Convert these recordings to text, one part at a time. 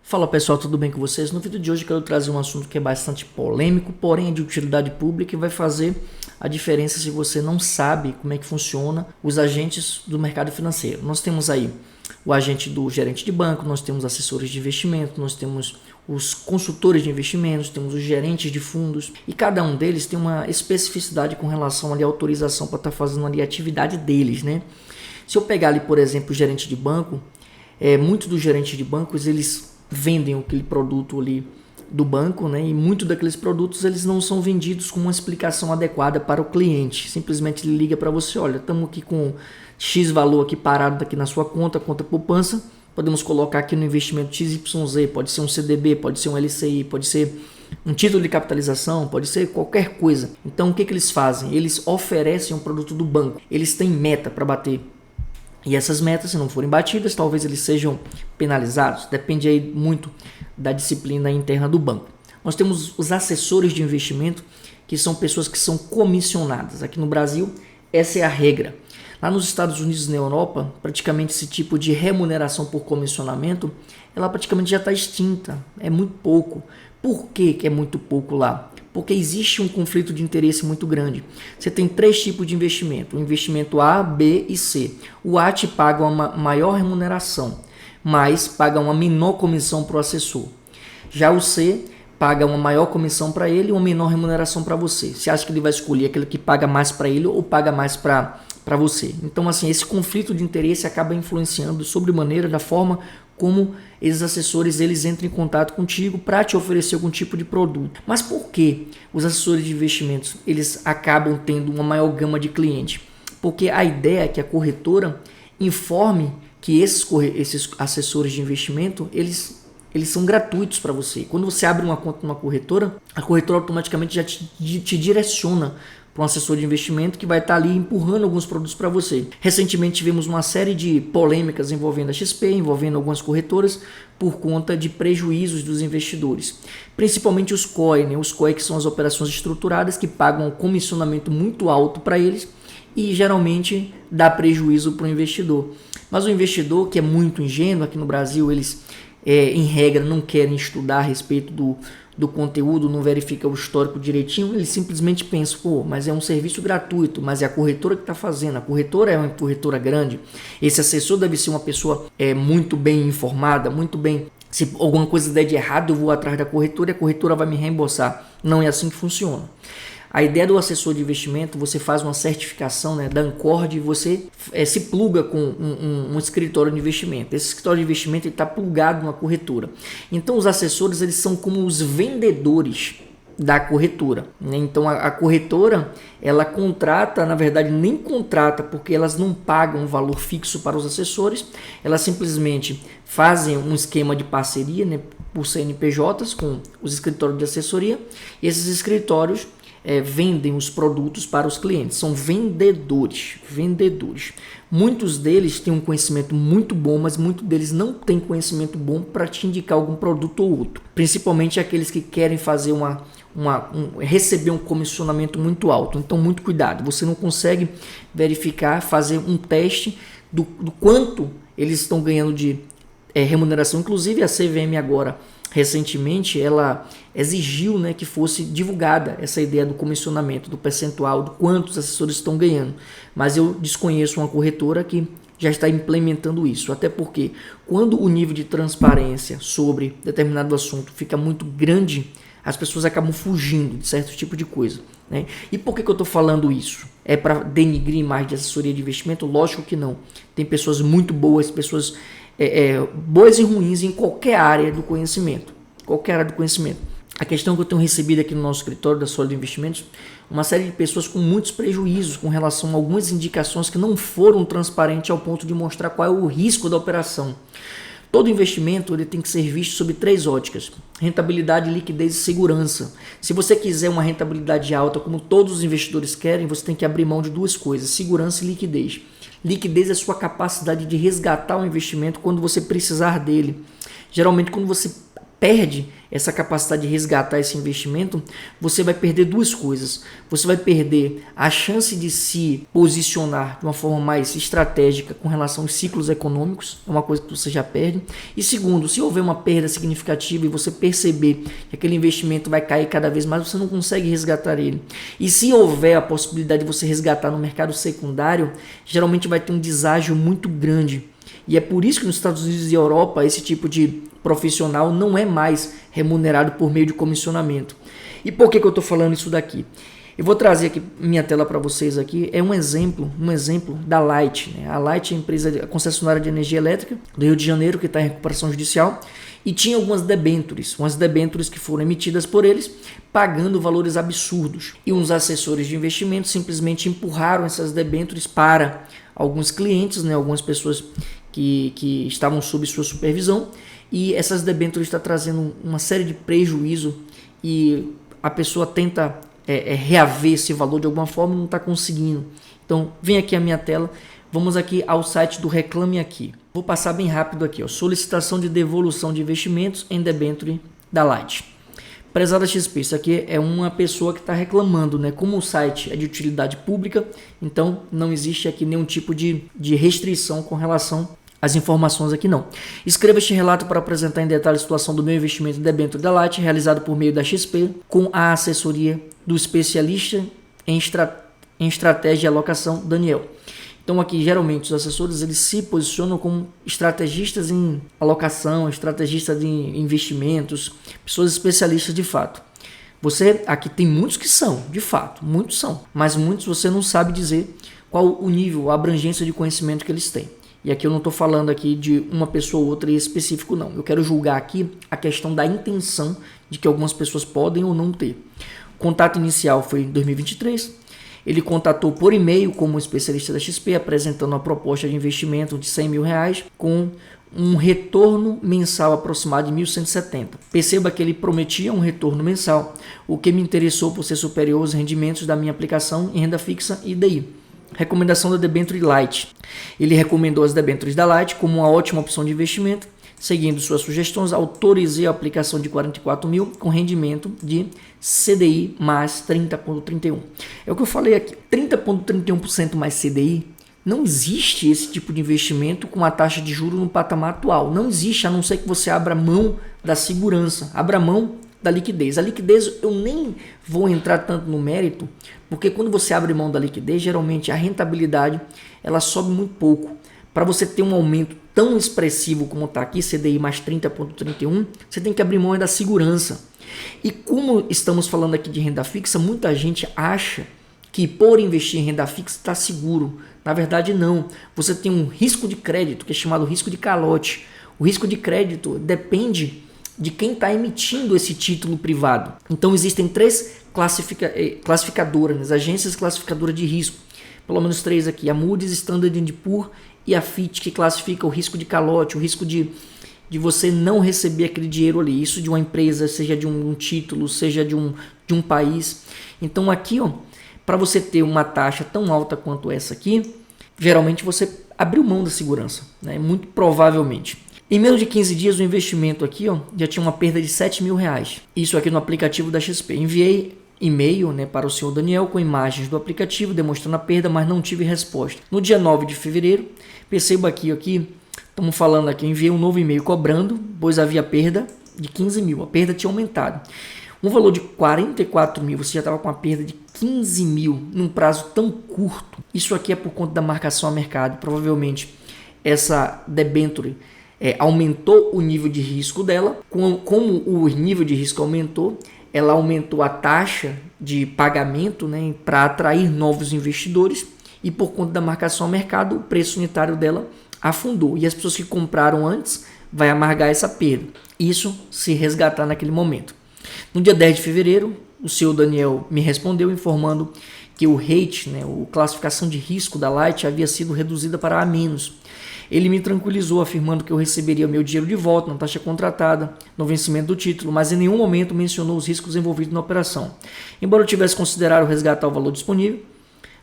Fala pessoal, tudo bem com vocês? No vídeo de hoje eu quero trazer um assunto que é bastante polêmico, porém é de utilidade pública e vai fazer a diferença se você não sabe como é que funciona os agentes do mercado financeiro. Nós temos aí o agente do gerente de banco, nós temos assessores de investimento, nós temos os consultores de investimentos, temos os gerentes de fundos e cada um deles tem uma especificidade com relação ali à autorização para estar fazendo ali a atividade deles, né? Se eu pegar ali, por exemplo, o gerente de banco, muitos dos gerentes de bancos eles vendem aquele produto ali do banco, né? E muitos daqueles produtos eles não são vendidos com uma explicação adequada para o cliente. Simplesmente ele liga para você, olha, estamos aqui com X valor aqui parado aqui na sua conta poupança, podemos colocar aqui no investimento XYZ, pode ser um CDB, pode ser um LCI, pode ser um título de capitalização, pode ser qualquer coisa. Então o que eles fazem? Eles oferecem um produto do banco, eles têm meta para bater. E essas metas, se não forem batidas, talvez eles sejam penalizados. Depende aí muito da disciplina interna do banco. Nós temos os assessores de investimento, que são pessoas que são comissionadas. Aqui no Brasil, essa é a regra. Lá nos Estados Unidos e na Europa, praticamente esse tipo de remuneração por comissionamento, ela praticamente já está extinta. É muito pouco. Por que é muito pouco lá? Porque existe um conflito de interesse muito grande. Você tem três tipos de investimento, o investimento A, B e C. O A te paga uma maior remuneração, mas paga uma menor comissão para o assessor. Já o C paga uma maior comissão para ele e uma menor remuneração para você. Você acha que ele vai escolher aquele que paga mais para ele ou paga mais para você? Então, assim, esse conflito de interesse acaba influenciando sobremaneira da forma como esses assessores eles entram em contato contigo para te oferecer algum tipo de produto. Mas por que os assessores de investimentos eles acabam tendo uma maior gama de clientes? Porque a ideia é que a corretora informe que esses assessores de investimento eles são gratuitos para você. Quando você abre uma conta numa corretora, a corretora automaticamente já te direciona para um assessor de investimento que vai estar ali empurrando alguns produtos para você. Recentemente tivemos uma série de polêmicas envolvendo a XP, envolvendo algumas corretoras, por conta de prejuízos dos investidores. Principalmente os COI, né? Os COI que são as operações estruturadas que pagam um comissionamento muito alto para eles e geralmente dá prejuízo para o investidor. Mas o investidor que é muito ingênuo aqui no Brasil, eles em regra não querem estudar a respeito do conteúdo, não verifica o histórico direitinho, ele simplesmente pensa, mas é um serviço gratuito, mas é a corretora que está fazendo, a corretora é uma corretora grande, esse assessor deve ser uma pessoa muito bem informada, muito bem, se alguma coisa der de errado eu vou atrás da corretora e a corretora vai me reembolsar. Não é assim que funciona. A ideia do assessor de investimento, você faz uma certificação, né, da Ancord e você se pluga com um escritório de investimento. Esse escritório de investimento está plugado numa corretora. Então os assessores eles são como os vendedores da corretora, né? Então a corretora ela contrata, na verdade nem contrata, porque elas não pagam um valor fixo para os assessores, elas simplesmente fazem um esquema de parceria, né, por CNPJs com os escritórios de assessoria, e esses escritórios vendem os produtos para os clientes, são vendedores. Muitos deles têm um conhecimento muito bom, mas muitos deles não têm conhecimento bom para te indicar algum produto ou outro, principalmente aqueles que querem fazer receber um comissionamento muito alto. Então muito cuidado, você não consegue verificar, fazer um teste do quanto eles estão ganhando de remuneração. Inclusive a CVM agora recentemente ela exigiu, né, que fosse divulgada essa ideia do comissionamento, do percentual, do quanto os assessores estão ganhando. Mas eu desconheço uma corretora que já está implementando isso, até porque quando o nível de transparência sobre determinado assunto fica muito grande, as pessoas acabam fugindo de certo tipo de coisa, né? E por que eu estou falando isso? É para denigrir mais de assessoria de investimento? Lógico que não. Tem pessoas muito boas, pessoas boas e ruins em qualquer área do conhecimento. A questão que eu tenho recebido aqui no nosso escritório da Sólido Investimentos, uma série de pessoas com muitos prejuízos com relação a algumas indicações que não foram transparentes ao ponto de mostrar qual é o risco da operação. Todo investimento ele tem que ser visto sob três óticas: rentabilidade, liquidez e segurança. Se você quiser uma rentabilidade alta, como todos os investidores querem, você tem que abrir mão de duas coisas: segurança e liquidez. Liquidez é a sua capacidade de resgatar o investimento quando você precisar dele. Geralmente, quando você perde essa capacidade de resgatar esse investimento, você vai perder duas coisas. Você vai perder a chance de se posicionar de uma forma mais estratégica com relação aos ciclos econômicos, é uma coisa que você já perde. E segundo, se houver uma perda significativa e você perceber que aquele investimento vai cair cada vez mais, você não consegue resgatar ele. E se houver a possibilidade de você resgatar no mercado secundário, geralmente vai ter um deságio muito grande. E é por isso que nos Estados Unidos e Europa esse tipo de profissional não é mais remunerado por meio de comissionamento. E por que eu estou falando isso daqui? Eu vou trazer aqui minha tela para vocês aqui, é um exemplo da Light. Né? A Light é a concessionária de energia elétrica do Rio de Janeiro, que está em recuperação judicial, e tinha algumas debêntures que foram emitidas por eles, pagando valores absurdos. E uns assessores de investimento simplesmente empurraram essas debêntures para alguns clientes, né? Algumas pessoas que estavam sob sua supervisão, e essas debêntures estão trazendo uma série de prejuízo e a pessoa tenta reaver esse valor de alguma forma e não está conseguindo. Então, vem aqui a minha tela, vamos aqui ao site do Reclame Aqui. Vou passar bem rápido aqui, ó. Solicitação de devolução de investimentos em debênture da Light. Prezada XP, isso aqui é uma pessoa que está reclamando, né? Como o site é de utilidade pública, então não existe aqui nenhum tipo de restrição com relação às informações aqui não. Escreva este relato para apresentar em detalhe a situação do meu investimento em debênture da Light, realizado por meio da XP, com a assessoria do especialista em estratégia de alocação, Daniel. Então aqui geralmente os assessores eles se posicionam como estrategistas em alocação, estrategistas de investimentos, pessoas especialistas de fato. Você aqui tem muitos que são, de fato, muitos são, mas muitos você não sabe dizer qual o nível, a abrangência de conhecimento que eles têm. E aqui eu não estou falando aqui de uma pessoa ou outra em específico não. Eu quero julgar aqui a questão da intenção de que algumas pessoas podem ou não ter. O contato inicial foi em 2023. Ele contatou por e-mail como especialista da XP, apresentando uma proposta de investimento de R$100 mil com um retorno mensal aproximado de 1.170. Perceba que ele prometia um retorno mensal, o que me interessou por ser superior aos rendimentos da minha aplicação em renda fixa e DI. Recomendação da Debenture Light. Ele recomendou as debêntures da Light como uma ótima opção de investimento. Seguindo suas sugestões, autorizei a aplicação de 44 mil com rendimento de CDI mais 30,31. É o que eu falei aqui, 30,31% mais CDI. Não existe esse tipo de investimento com a taxa de juros no patamar atual. Não existe, a não ser que você abra mão da segurança, abra mão da liquidez. A liquidez eu nem vou entrar tanto no mérito, porque quando você abre mão da liquidez, geralmente a rentabilidade ela sobe muito pouco. Para você ter um aumento tão expressivo como está aqui, CDI mais 30,31, você tem que abrir mão da segurança. E como estamos falando aqui de renda fixa, muita gente acha que por investir em renda fixa está seguro. Na verdade não, você tem um risco de crédito que é chamado risco de calote. O risco de crédito depende de quem está emitindo esse título privado. Então existem três classificadoras, agências classificadoras de risco, pelo menos três aqui, a Moody's, Standard & Poor's e a Fitch, que classifica o risco de calote, o risco de você não receber aquele dinheiro ali, isso de uma empresa, seja de um título, seja de um país. Então aqui, ó, para você ter uma taxa tão alta quanto essa aqui, geralmente você abriu mão da segurança, né? Muito provavelmente. Em menos de 15 dias o investimento aqui, ó, já tinha uma perda de R$7 mil. Isso aqui no aplicativo da XP. Enviei e-mail, né, para o senhor Daniel com imagens do aplicativo demonstrando a perda, mas não tive resposta. No dia 9 de fevereiro, perceba aqui, estamos falando aqui, enviei um novo e-mail cobrando, pois havia perda de 15 mil. A perda tinha aumentado. Um valor de 44 mil, você já estava com uma perda de 15 mil num prazo tão curto. Isso aqui é por conta da marcação a mercado. Provavelmente essa debenture aumentou o nível de risco dela. Como o nível de risco aumentou, ela aumentou a taxa de pagamento, né, para atrair novos investidores, e por conta da marcação a mercado, o preço unitário dela afundou. E as pessoas que compraram antes vai amargar essa perda. Isso se resgatar naquele momento. No dia 10 de fevereiro, o senhor Daniel me respondeu informando que o rate, né, a classificação de risco da Light havia sido reduzida para A-. Ele me tranquilizou afirmando que eu receberia meu dinheiro de volta na taxa contratada no vencimento do título, mas em nenhum momento mencionou os riscos envolvidos na operação. Embora eu tivesse considerado resgatar o valor disponível,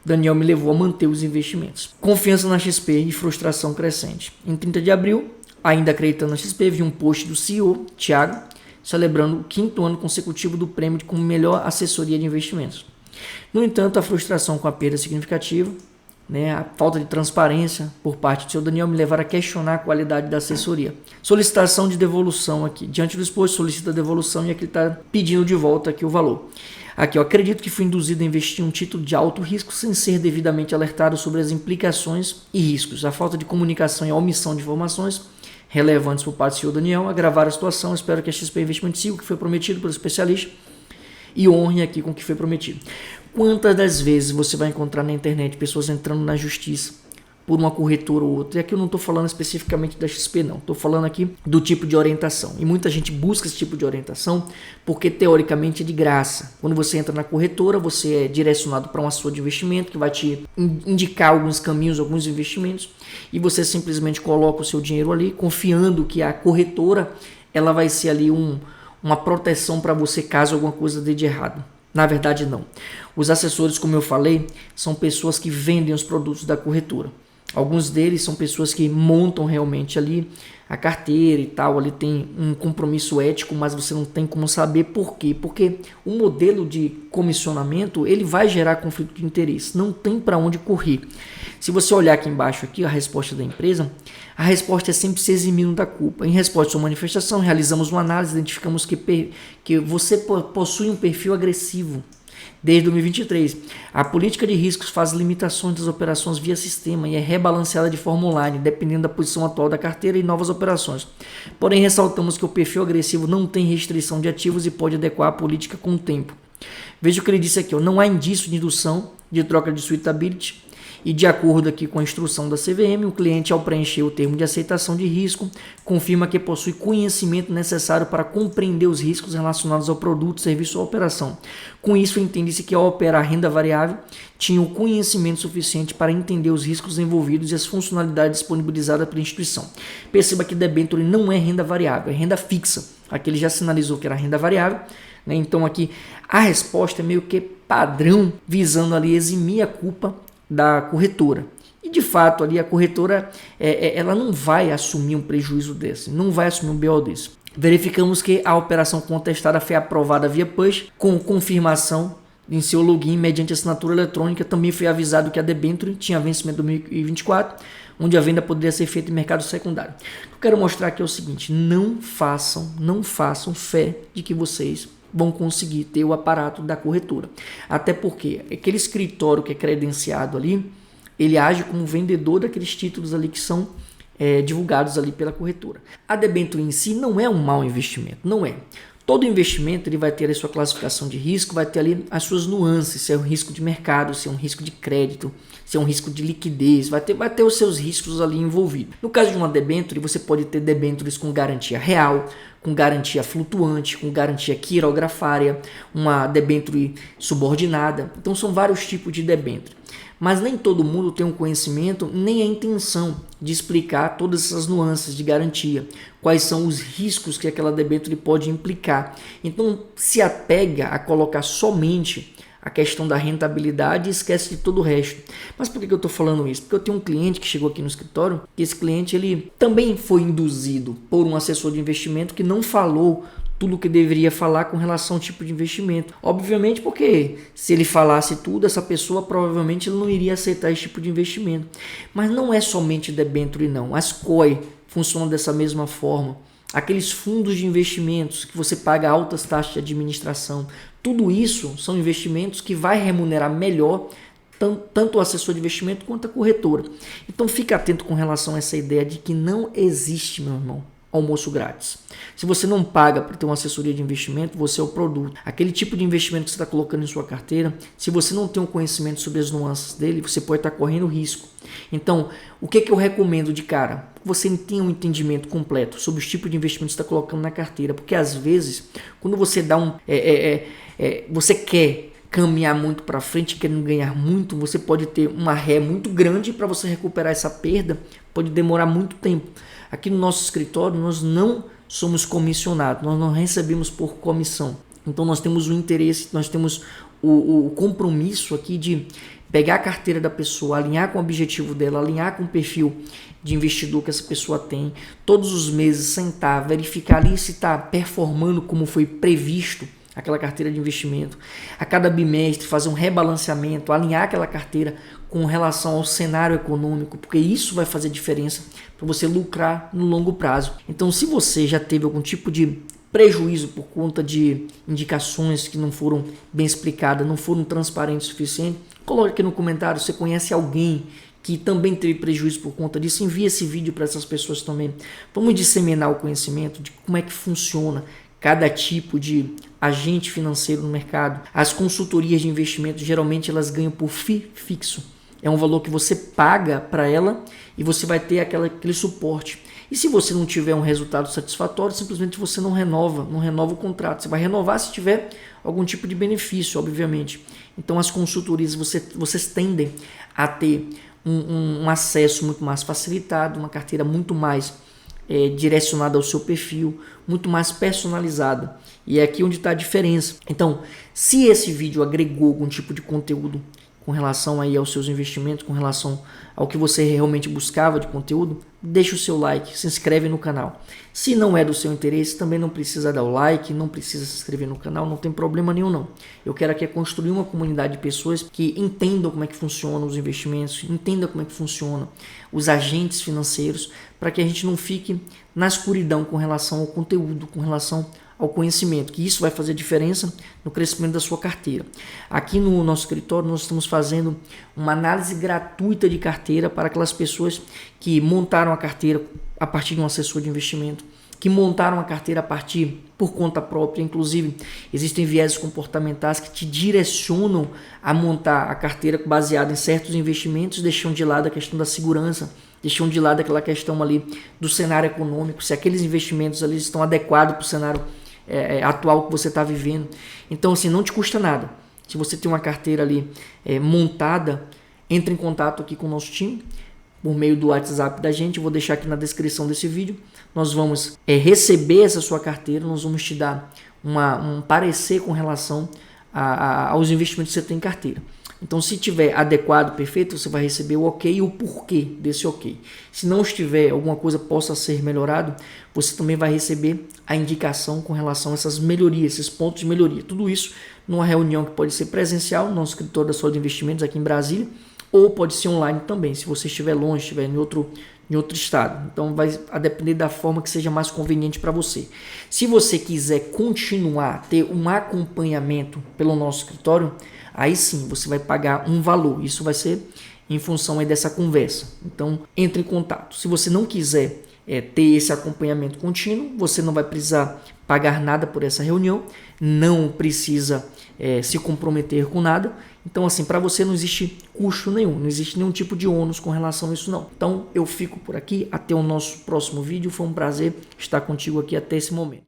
Daniel me levou a manter os investimentos. Confiança na XP e frustração crescente. Em 30 de abril, ainda acreditando na XP, vi um post do CEO, Thiago, celebrando o 5º ano consecutivo do prêmio como melhor assessoria de investimentos. No entanto, a frustração com a perda significativa, a falta de transparência por parte do seu Daniel me levaram a questionar a qualidade da assessoria. Solicitação de devolução aqui. Diante do exposto, solicita a devolução e aqui ele está pedindo de volta aqui o valor. Aqui, eu acredito que fui induzido a investir em um título de alto risco sem ser devidamente alertado sobre as implicações e riscos. A falta de comunicação e a omissão de informações relevantes por parte do senhor Daniel agravaram a situação. Espero que a XP Investimentos siga o que foi prometido pelo especialista e honre aqui com o que foi prometido. Quantas das vezes você vai encontrar na internet pessoas entrando na justiça por uma corretora ou outra? E aqui eu não estou falando especificamente da XP, não. Estou falando aqui do tipo de orientação. E muita gente busca esse tipo de orientação porque, teoricamente, é de graça. Quando você entra na corretora, você é direcionado para uma assessor de investimento que vai te indicar alguns caminhos, alguns investimentos, e você simplesmente coloca o seu dinheiro ali, confiando que a corretora ela vai ser ali uma proteção para você caso alguma coisa dê de errado. Na verdade, não. Os assessores, como eu falei, são pessoas que vendem os produtos da corretora. Alguns deles são pessoas que montam realmente ali a carteira e tal, ali tem um compromisso ético, mas você não tem como saber por quê. Porque o modelo de comissionamento, ele vai gerar conflito de interesse, não tem para onde correr. Se você olhar aqui embaixo aqui, a resposta da empresa, a resposta é sempre se eximindo da culpa. Em resposta à sua manifestação, realizamos uma análise, identificamos que você possui um perfil agressivo. Desde 2023, a política de riscos faz limitações das operações via sistema e é rebalanceada de forma online, dependendo da posição atual da carteira e novas operações. Porém, ressaltamos que o perfil agressivo não tem restrição de ativos e pode adequar a política com o tempo. Veja o que ele disse aqui, não há indício de indução de troca de suitability. E de acordo aqui com a instrução da CVM, o cliente, ao preencher o termo de aceitação de risco, confirma que possui conhecimento necessário para compreender os riscos relacionados ao produto, serviço ou operação. Com isso, entende-se que ao operar renda variável, tinha o conhecimento suficiente para entender os riscos envolvidos e as funcionalidades disponibilizadas pela instituição. Perceba que debênture não é renda variável, é renda fixa. Aqui ele já sinalizou que era renda variável, então aqui a resposta é meio que padrão, visando ali eximir a culpa da corretora. E de fato ali a corretora ela não vai assumir um prejuízo desse, não vai assumir um BO desse. Verificamos que a operação contestada foi aprovada via push com confirmação em seu login mediante assinatura eletrônica. Também foi avisado que a debênture tinha vencimento em 2024, onde a venda poderia ser feita em mercado secundário. O que eu quero mostrar aqui é o seguinte, não façam fé de que vocês vão conseguir ter o aparato da corretora. Até porque aquele escritório que é credenciado ali, ele age como vendedor daqueles títulos ali que são divulgados ali pela corretora. A debênture em si não é um mau investimento, não é. Todo investimento ele vai ter a sua classificação de risco, vai ter ali as suas nuances, se é um risco de mercado, se é um risco de crédito, se é um risco de liquidez, vai ter os seus riscos ali envolvidos. No caso de uma debênture, você pode ter debêntures com garantia real, com garantia flutuante, com garantia quirografária, uma debênture subordinada. Então são vários tipos de debênture. Mas nem todo mundo tem um conhecimento nem a intenção de explicar todas essas nuances de garantia, quais são os riscos que aquela debênture pode implicar. Então se apega a colocar somente a questão da rentabilidade e esquece de todo o resto. Mas por que eu estou falando isso? Porque eu tenho um cliente que chegou aqui no escritório, que esse cliente ele também foi induzido por um assessor de investimento que não falou tudo o que deveria falar com relação ao tipo de investimento. Obviamente porque se ele falasse tudo, essa pessoa provavelmente não iria aceitar esse tipo de investimento. Mas não é somente debênture não, as COI funcionam dessa mesma forma. Aqueles fundos de investimentos que você paga altas taxas de administração, tudo isso são investimentos que vai remunerar melhor tanto o assessor de investimento quanto a corretora. Então fique atento com relação a essa ideia de que não existe, meu irmão, almoço grátis. Se você não paga para ter uma assessoria de investimento, você é o produto. Aquele tipo de investimento que você está colocando em sua carteira, se você não tem um conhecimento sobre as nuances dele, você pode estar correndo risco. Então, o que eu recomendo de cara? Você tenha um entendimento completo sobre os tipos de investimento que você está colocando na carteira, porque às vezes, quando você dá você quer caminhar muito para frente, querendo ganhar muito, você pode ter uma ré muito grande para você recuperar essa perda, pode demorar muito tempo. Aqui no nosso escritório, nós não somos comissionados, nós não recebemos por comissão. Então, nós temos o interesse, nós temos o compromisso aqui de pegar a carteira da pessoa, alinhar com o objetivo dela, alinhar com o perfil de investidor que essa pessoa tem, todos os meses sentar, verificar ali se está performando como foi previsto aquela carteira de investimento, a cada bimestre fazer um rebalanceamento, alinhar aquela carteira com relação ao cenário econômico, porque isso vai fazer diferença para você lucrar no longo prazo. Então, se você já teve algum tipo de prejuízo por conta de indicações que não foram bem explicadas, não foram transparentes o suficiente, coloque aqui no comentário se você conhece alguém que também teve prejuízo por conta disso, envie esse vídeo para essas pessoas também. Vamos disseminar o conhecimento de como é que funciona cada tipo de agente financeiro no mercado. As consultorias de investimento, geralmente elas ganham por FII fixo. É um valor que você paga para ela e você vai ter aquele suporte. E se você não tiver um resultado satisfatório, simplesmente você não renova o contrato. Você vai renovar se tiver algum tipo de benefício, obviamente. Então as consultorias, vocês tendem a ter um acesso muito mais facilitado, uma carteira muito mais direcionada ao seu perfil, muito mais personalizada. E é aqui onde está a diferença. Então, se esse vídeo agregou algum tipo de conteúdo com relação aí aos seus investimentos, com relação ao que você realmente buscava de conteúdo, deixa o seu like, se inscreve no canal. Se não é do seu interesse, também não precisa dar o like, não precisa se inscrever no canal, não tem problema nenhum não. Eu quero aqui construir uma comunidade de pessoas que entendam como é que funcionam os investimentos, entendam como é que funcionam os agentes financeiros, para que a gente não fique na escuridão com relação ao conteúdo, com relação ao conhecimento, que isso vai fazer diferença no crescimento da sua carteira. Aqui no nosso escritório nós estamos fazendo uma análise gratuita de carteira para aquelas pessoas que montaram a carteira a partir de um assessor de investimento, que montaram a carteira a partir por conta própria. Inclusive existem vieses comportamentais que te direcionam a montar a carteira baseada em certos investimentos, deixando de lado a questão da segurança, deixam de lado aquela questão ali do cenário econômico, se aqueles investimentos ali estão adequados para o cenário atual que você está vivendo. Então, assim, não te custa nada. Se você tem uma carteira ali montada, entre em contato aqui com o nosso time, por meio do WhatsApp da gente. Eu vou deixar aqui na descrição desse vídeo. Nós vamos receber essa sua carteira, nós vamos te dar um parecer com relação aos investimentos que você tem em carteira. Então, se tiver adequado, perfeito, você vai receber o ok e o porquê desse ok. Se não estiver, alguma coisa possa ser melhorado, você também vai receber a indicação com relação a essas melhorias, esses pontos de melhoria. Tudo isso numa reunião que pode ser presencial, no nosso escritório da Solid Investimentos aqui em Brasília, ou pode ser online também, se você estiver longe, estiver em outro estado. Então, vai a depender da forma que seja mais conveniente para você. Se você quiser continuar, ter um acompanhamento pelo nosso escritório, aí sim, você vai pagar um valor. Isso vai ser em função aí dessa conversa. Então, entre em contato. Se você não quiser ter esse acompanhamento contínuo, você não vai precisar pagar nada por essa reunião, não precisa se comprometer com nada. Então, assim, para você não existe custo nenhum, não existe nenhum tipo de ônus com relação a isso não. Então, eu fico por aqui, até o nosso próximo vídeo. Foi um prazer estar contigo aqui até esse momento.